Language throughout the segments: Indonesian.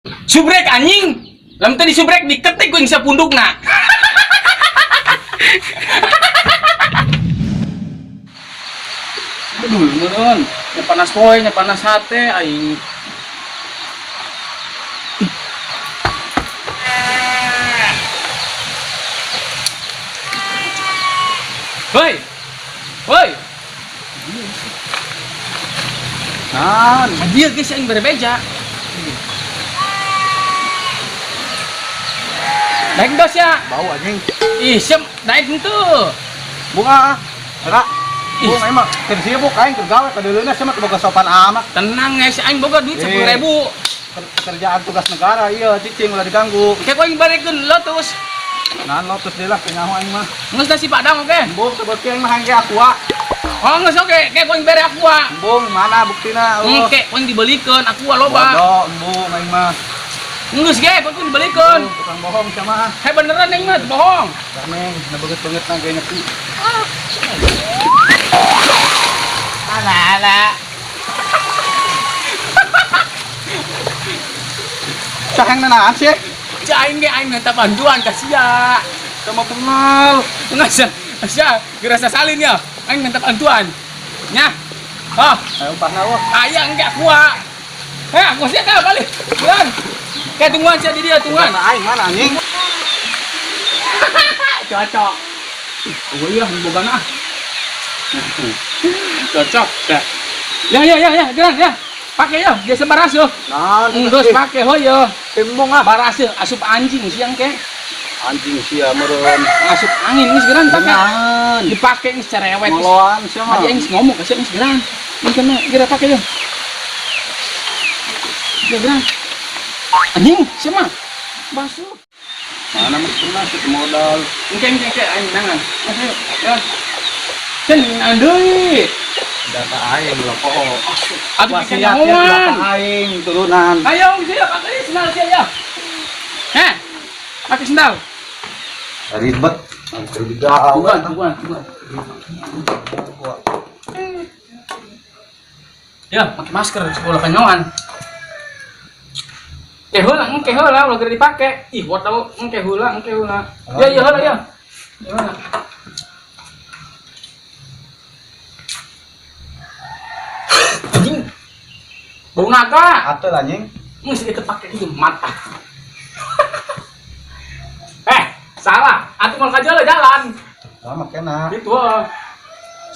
Subrek anjing. Lam tadi subrek diketik kuing sa pundukna. Aduh, meureun. Nya panas poe, nya panas hate aing. Woi. Woi. Nah, dia guys yang berbeda. Naik dos ya. Bau anjing. Ih, naik itu. Bunga. Enggak. Bunga emang kerja bu kain kergawe kadeuleuna sama boga sopan amat. Tenang guys, aing boga duit 10.000. Pekerjaan tugas negara iya cicing ulah diganggu. Kayak kau yang barekeun lotus. Nah lotus deui lah kenyaho aing mah. Geus da si Padang oke. Bung sebutkeun mah hangge aqua. Oh, geus oke. Kayak kau yang bare aqua. Bung mana buktina? Kayak kau yang dibelikeun aqua loba. Bodoh, embung aing mah. Geus ge, kau yang dibelikeun. Tukang bohong sama. Hei beneran aing mah bohong. Kaneng, na beungeut na ge nyepi. Alah. Cahang nanaan sih. Aing ge aing minta bantuan ka sia. Sama kenal. Ngasih. Sia, gerasa salin ya. Aing minta bantuan. Nya. Oh, Ayo upahna wah. ayang ge aqua. Aku sih dah balik. Bulan. Kayak tungguan sih di dia tungguan. Mana aing mana anjing? Cocok. Oh iya, boga na. Cocok. Ya, geran ya. Pakai ya, dia sembaras yo. Nah, Terus pakai ho yo. timbung ah. Baras yo, asup anjing siang ke. Anjing sia meureun. Asup angin geus geran pakai. Beneran. Dipakai geus cerewet. Ngoloan sia mah. Tadi aing ngomong kasih geus geran. Ini kena geura pakai yo. Geran. Anjing, siapa? Basuh. Mana mah pernah kita modal. Engke aing nangan. Ayo, ya. Cenah deui. Data aing loko. Atuh bikin Wasiat naon? aing turunan. Ayo, sia pakai sendal sia ya. Heh. Pakai sendal. Ribet. Angker juga. Bukan. Ya, pakai masker sekolah kanyoan. Heula, ulah geus dipake. Ih, buat tahu heula. Ya, heula ya. Heula. Anjing. Bau naga. Atuh anjing. Geus itu pakai itu mata. Salah. Atuh mau jalan. Lama kena. Gitu.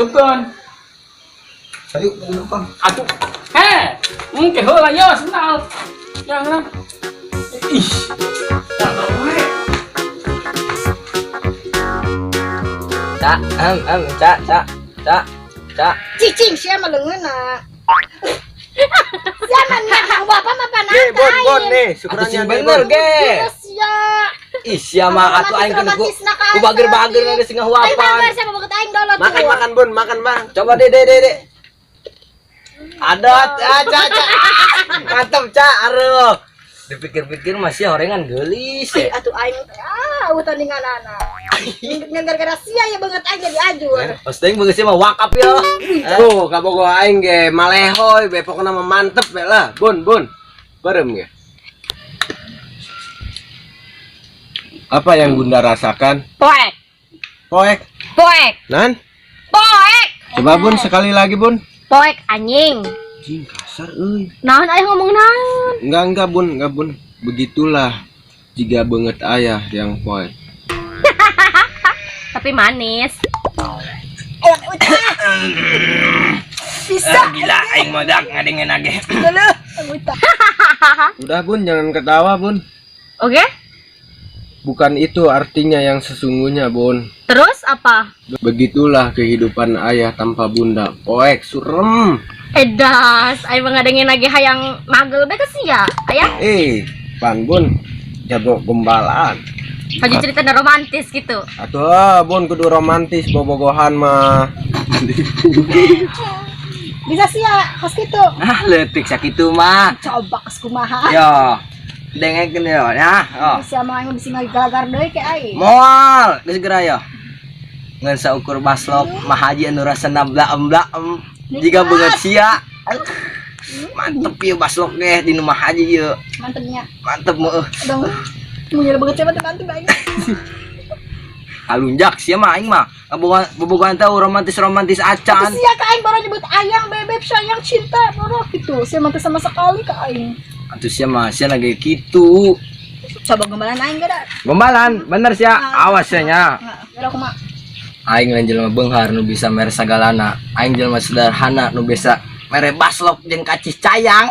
Supkeun. Sayu bukan. Atuh. Heula ya sendal. Jangan. Ih. Jangan we. Cak. Cicing sia mah leungeunna. Sia mah nyakang bapak mah panantai. Bon nih, syukurannya bener ge. Sia. Ih, sia mah atuh aing kan ku bager-bager geus Aing ngahuapan. bager sama banget aing dolot. Makan Bon, makan Bang. Coba deh. Adat, Cak. Mantap, Cak, aduh. Dipikir-pikir masih orengan geulis Ih, ya. atuh aing utan ninganana. Ngan gara-gara sia ya banget aing jadi ajur. Pasti aing begeus mah wakap ya. Tuh, kabogo aing ge malehoy, be pokona mah mantep we lah. Bon. Barem ge. Apa yang Bunda rasakan? Poek. Nan? Poek. Coba Bun sekali lagi Bun. Poek anjing. Jing kasar euy. Naon aya ngomong naon? Enggak Bun. Begitulah jika banget ayah yang poek. Tapi manis. Bisa. Gila aing modak ngadengen age. Dulu. Udah Bun, jangan ketawa Bun. Oke. Bukan itu artinya yang sesungguhnya Bun. Terus apa? Begitulah kehidupan ayah tanpa bunda. Poek surem. Edas, ayo ngadengin lagi hayang magel betes ya, ayah. Pan Bun, jago gembalaan. Hanya cerita romantis gitu. Atuh Bun kudu romantis bobogohan mah. Bisa sih ya, kos gitu. Ah, leutik sakitu mah. Coba kos kumaha. Yo. Dengekeun yo ya. Oh. Bisa mah yang bisa ngagagar deui ke aing. Moal, geus segera yo. Ngan saukur baslok mah haji anu rasana blaem. Jika beungeut sia. Mantep ya baslok deh di rumah aja ya. Mantepnya. Mantep meuh. Dong. Munyel banget siapa mantep aing. Alunjak sia mah aing mah. Bobogohan teh romantis acan. Sia ka aing baru nyebut ayang, bebek, sayang, cinta, baru gitu. Sia mantep sama sekali ka aing. Atuh sia mah sia lagi kitu. Coba gombalan aing gak ada. Gombalan, bener sia. Awas sia nya. Udah kumaha? Aing lain jelema beunghar nu bisa mere sagalana. Aing jelema sederhana nu bisa mere baslok jeung kacis cayang.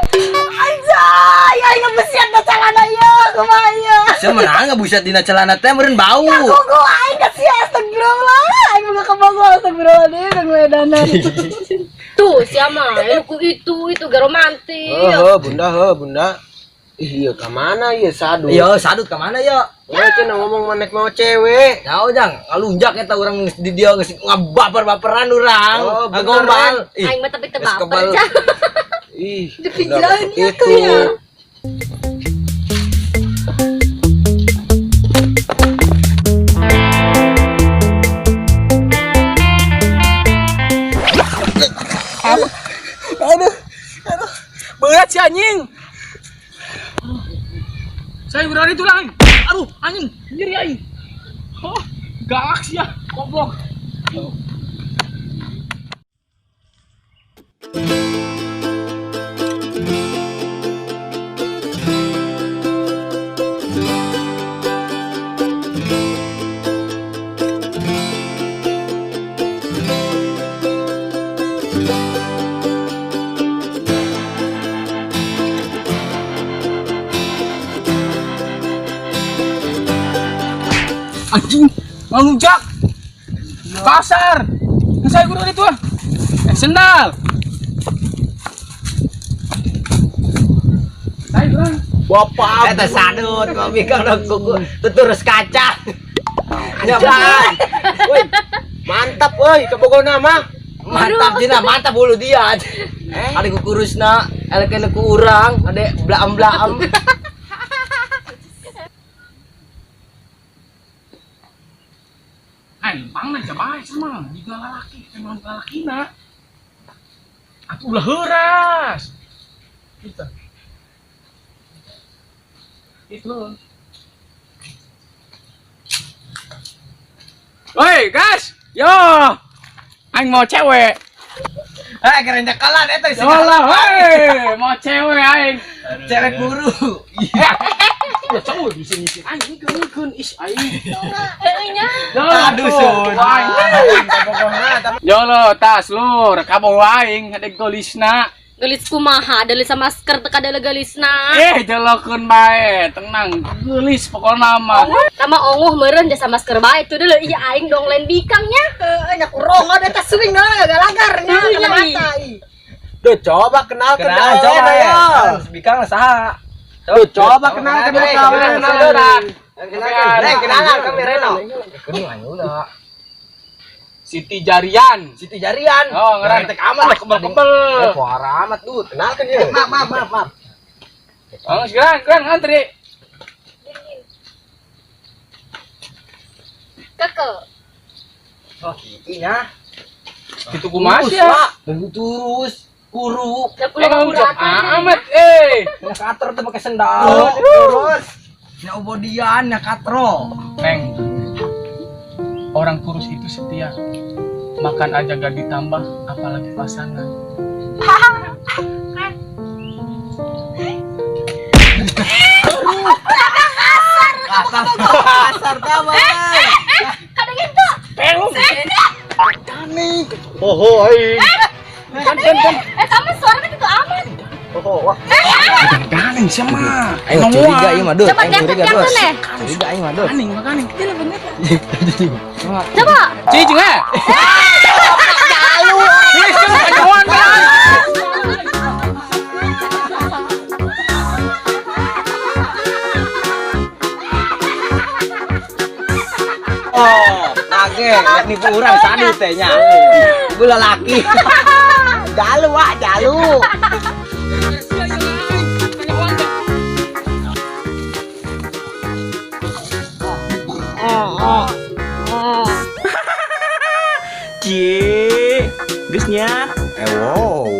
Anjay, aing ngebesian da celana ieu, kumaha ieu? Sia meunang ngabuset dina celana teh meureun bau. Gogo aing ka sia astagfirullah. Aing boga kabogo astagfirullah deui wedanan. Tuh siapa itu gak romantis. Bunda. Ih, iya kemana ya sadut? Iya, sadut kemana ya? Oh, cina ngomong manek mau cewek. Ya, jang, ngalunjak eta urang di dia ngabaper-baperan urang. Oh, ngagombal. Aing mah tapi kebal. tebaper. Ih, Kepikiran itu. ya. Aduh. Berat si anjing. Saya berani tuh lah. Aduh, anjing, nyeri aing. Oh, galak sih ya, goblok. Anjing, ngelunjak. Kasar. Saya guru itu. Sendal. Saya guru. Bapak, eta sadut, mami kang tuturus kaca. Nyaman. Woi, mantap euy, kebogona mah. Mantap dina, mantap bulu dia. Ade ku kurusna, elek ku urang, ade blaam-blaam. Lempang na jabay sama jika lalaki emang lalaki na aku ulah heuras kita itu woi guys yo aing mau cewek Keren jakalan eta yo lah woi mau cewek aing cewek guru. ya cowok bisa ngisi aingikeun is aing Eunya. aduh sun yo lo tas lur kaboh aing ada gelisna Gelis kumaha, gelis sama masker teka ada gelisna. jolokeun bae tenang gelis pokokna mah Sama onguh meureun jasa masker bae tuh dulu iya aing dong lain bikangnya. Nya kurang ada tas swing na lagar-lagarnya Iya, mata. Duh, coba kenalkan coba ya. Bikang saha? Tuh, coba kenalkan kawan. Kenalan kami Reno. Siti Jarian Siti Jarian. oh ngeran tek aman kebel-kebel Suara amat tuh. Kenalkan ya. Maaf. oh sekarang antri Keke. Oh, ininya. gitu kumaha ya Terus kuru. Ya pulang murah. amat Nya kater teh pakai sendal. Terus nya ubodian nya katro. Neng orang kurus itu setia makan aja gak ditambah apalagi pasangan Kasar kawan. Kada gitu. Oh, ai. Kamu suaranya gitu aman. ganing siapa Ayo curiga ieu mah, Dut. Coba Aing curiga, diangkat Dut. nih. Curiga ieu mah, Dut. ganing Coba. cicing Jalu. kajuan kan Oh, lagi nipu urang sadut teh nya. Ibu lalaki. Jalu wah, jalu. Cie, geusnya. Wow.